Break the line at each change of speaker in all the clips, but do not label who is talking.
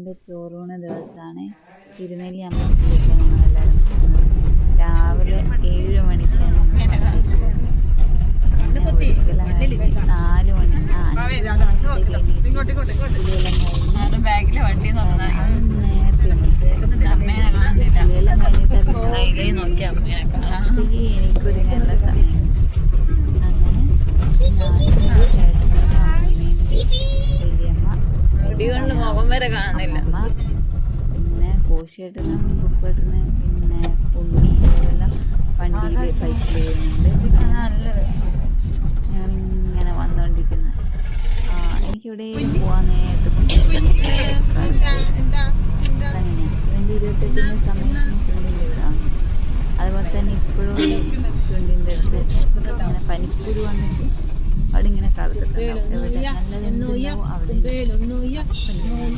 ഞങ്ങളുടെ ചോറൂണ് ദിവസമാണ്. തിരുനെല്ലി അമ്പലത്തിലേക്കാണ് ഞങ്ങളെല്ലാവരും പോകുന്നത്. രാവിലെ 7 മണിക്കാണ് ഞങ്ങൾ കയറിയത്. അങ്ങനെ ഒരിക്കലും 4 മണി 5 മണിയാകുമ്പോഴത്തേക്ക് പുലിയെല്ലാം കഴിഞ്ഞ് അവൻ നേരത്തെ എണീച്ചു. പുലിയെല്ലാം കഴിഞ്ഞിട്ട് അപ്പോഴത്തേക്ക് എനിക്കൊരു നല്ല സമയം. അങ്ങനെ ഞാനും ചേട്ടനും അമ്മയും വലിയമ്മ അമ്മ പിന്നെ കോശിയേട്ടനും ബുക്കേട്ടനും പിന്നെ ഉണ്ണി ഇവരെല്ലാം വണ്ടിയിൽ ബൈക്കിൽ വരുന്നുണ്ട്. ഞാനിങ്ങനെ വന്നുകൊണ്ടിരിക്കുന്നു. എനിക്കിവിടെ പോകാൻ നേരത്തെ അതങ്ങനെയാണ്. ഇവൻ്റെ 28ൻ്റെ സമയത്തും ചുണ്ടിൻ്റെ ഇവിടാണ്. അതുപോലെ തന്നെ ഇപ്പോഴും ചുണ്ടിൻ്റെ അടുത്ത് ഇങ്ങനെ പനിക്കുരു വന്നിട്ട് അവിടെ ഇങ്ങനെ കറുത്തിട്ടുണ്ടാവും. എവിടെ നല്ലതെന്തുണ്ടാവും അവിടെ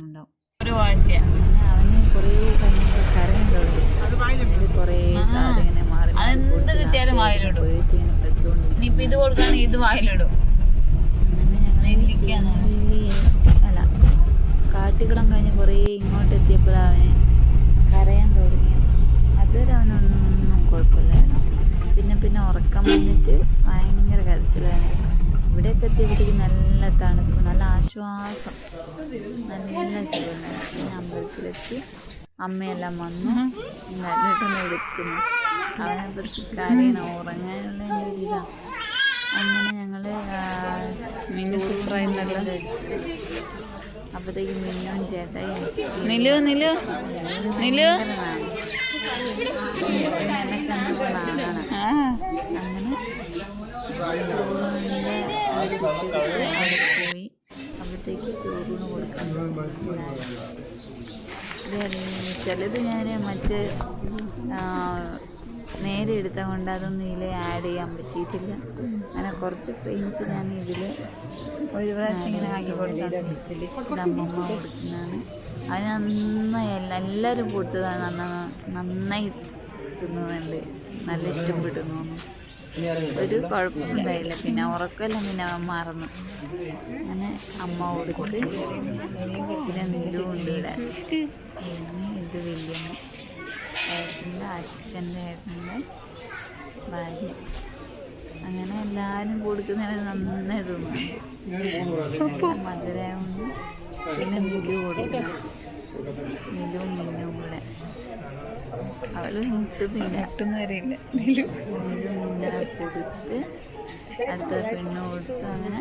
ഉണ്ടാവും. അങ്ങനെ അവന് കുറേ കഴിഞ്ഞിട്ട് കരയാൻ തുടങ്ങി. അതിൽ കുറേ സാധനം ഇങ്ങനെ മാറി പേഴ്സ് ഇങ്ങനെ കളിച്ചുകൊണ്ടിരിക്കും. അങ്ങനെ ഞങ്ങൾ കാട്ടിക്കുളം കഴിഞ്ഞ് കുറേ ഇങ്ങോട്ട് എത്തിയപ്പോഴാണ് അവന് കരയാൻ തുടങ്ങിയത്. അതുവരെ അവനൊന്നും കുഴപ്പമില്ലായിരുന്നു. പിന്നെ ഉറക്കം വന്നിട്ട് ഭയങ്കര കരച്ചിലായിരുന്നു. ഇവിടെയൊക്കെ എത്തിയപ്പോഴത്തേക്ക് നല്ല തണുപ്പ്, നല്ല ആശ്വാസം, നല്ല സുഖമുണ്ടായിരുന്നു. പിന്നെ അമ്പലത്തിലെത്തി അമ്മയെല്ലാം വന്നു നല്ലിട്ടൊന്ന് എടുക്കുന്നു. അവനപ്പുറത്ത് കരയണം, ഉറങ്ങാനുള്ള എൻ്റെ ഒരു ഇതാണ്. അങ്ങനെ ഞങ്ങൾ അപ്പോഴത്തേക്ക് മിന്നും ചേട്ടായി അങ്ങനെ ചോറിൻ്റെ പോയി. അപ്പോഴത്തേക്ക് ചോറിന് കൊടുക്കാൻ ചിലത് ഞാൻ മറ്റേ നേരെ എടുത്ത കൊണ്ട് അതൊന്നും ഇതിൽ ആഡ് ചെയ്യാൻ പറ്റിയിട്ടില്ല. അങ്ങനെ കുറച്ച് ഫ്രെയിംസ് ഞാൻ ഇതിൽ ഒരു പ്രാവശ്യം ഇങ്ങനെ ആക്കി കൊടുത്തിട്ടുണ്ട്. ഇത് അമ്മമ്മ കൊടുക്കുന്നതാണ്. അത് നന്നായി എല്ലാവരും കൊടുത്തതാണ്. നന്നായി തിന്നുന്നുണ്ട്, നല്ല ഇഷ്ടപ്പെട്ടു തോന്നുന്നു. ഒരു കുഴപ്പമുണ്ടായില്ല. പിന്നെ ഉറക്കമെല്ലാം പിന്നെ മറന്നു. അങ്ങനെ അമ്മ കൊടുത്ത് പിന്നെ നീലും ഉണ്ട് ഇവിടെ. പിന്നെ ഇത് വലിയമ്മ ഏട്ടൻ്റെ അച്ഛൻ്റെ ഏട്ടൻ്റെ ഭാര്യ. അങ്ങനെ എല്ലാവരും കൊടുക്കുന്നതിന് നന്നായി തോന്നുന്നു. മധുരമുണ്ട്. പിന്നെ നിലു കൊടുക്കണം. നിലും മിന്നും കൂടെ അവള് മുട്ടുന്നവരെയില്ല. നിലു മിന്നെ കൊടുത്ത് അടുത്ത പെണ്ണ് കൊടുത്ത്. അങ്ങനെ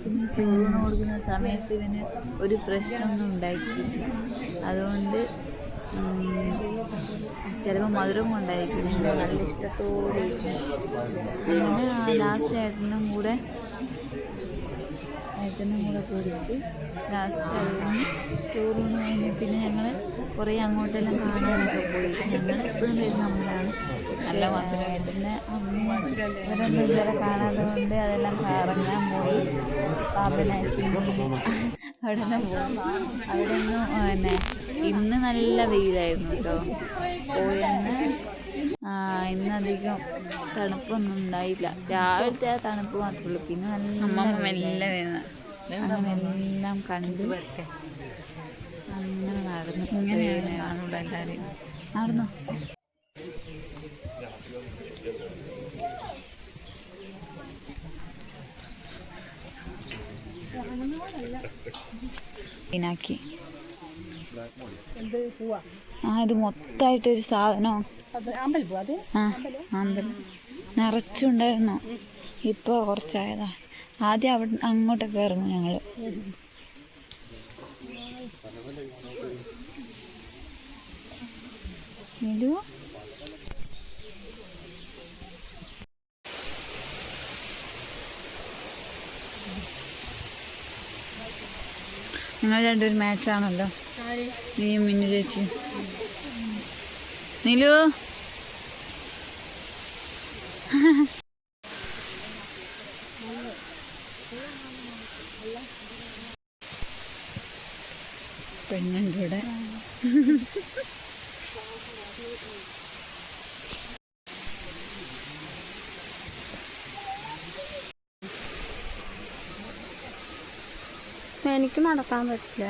പിന്നെ ചോറിന് കൊടുക്കുന്ന സമയത്ത് ഇവന് ഒരു പ്രശ്നമൊന്നും ഉണ്ടാക്കിയിട്ടില്ല. അതുകൊണ്ട് ചിലപ്പോൾ മധുരം കൊണ്ടായിരിക്കും നല്ല ഇഷ്ടത്തോടെ ഇരിക്കും. അങ്ങനെ ലാസ്റ്റ് ഏട്ടനും കൂടെ കൊടുത്ത് ലാസ്റ്റ് അതിന് ചോറിന് കഴിഞ്ഞ് പിന്നെ ഞങ്ങൾ കുറേ അങ്ങോട്ടെല്ലാം കാണാനൊക്കെ പോയി. ഞങ്ങൾ എപ്പോഴും വരുന്ന അമ്മയാണ്. പക്ഷേ ഏട്ടൻ്റെ അമ്മ ഇവരൊന്നും ഇതുവരെ കാണാതെ കൊണ്ട് അതെല്ലാം കറങ്ങാൻ പോയി. പാപ്പനാശിനി അവിടെ നിന്ന് പോയി. അവിടെ നിന്ന് പിന്നെ ഇന്ന് നല്ല വെയിലായിരുന്നു കേട്ടോ. പോയെന്ന് ഇന്നധികം തണുപ്പൊന്നും ഉണ്ടായില്ല. രാവിലത്തെ ആ തണുപ്പ് മാത്രമേ ഉള്ളൂ. പിന്നെ നല്ല അങ്ങനെ എല്ലാം കണ്ട് അങ്ങനെ നടന്നു. ഇങ്ങനെയാണ് കാണുള്ളൂ എല്ലാവരും. നടന്നോ? ാക്കി ഇത് മൊത്തമായിട്ടൊരു സാധനം. അമ്പലം നിറച്ചുണ്ടായിരുന്നു. ഇപ്പോൾ കുറച്ചായതാ. ആദ്യം അവിടെ അങ്ങോട്ടൊക്കെ ഇറങ്ങും ഞങ്ങൾ. നിങ്ങൾ രണ്ടൊരു മാച്ചാണല്ലോ, നീയും മിന്നു ചേച്ചി. നിലു പെണ്ണുണ്ട് ഇവിടെ.
എനിക്ക് നടക്കാൻ പറ്റില്ല.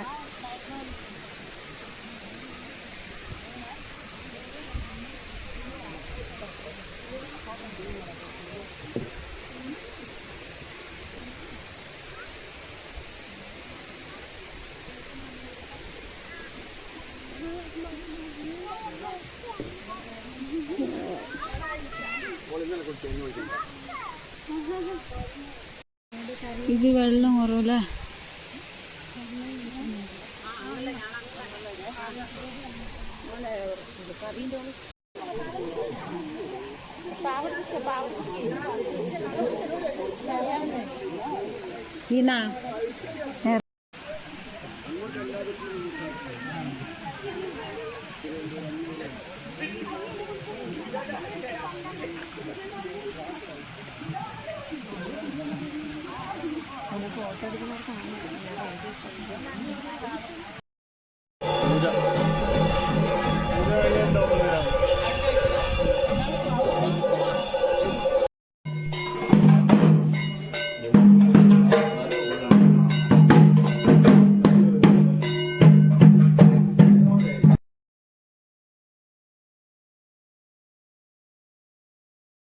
ഇത് വെള്ളം കുറവല്ലേ? ഹീന ഫോട്ടോ എടുക്കുന്ന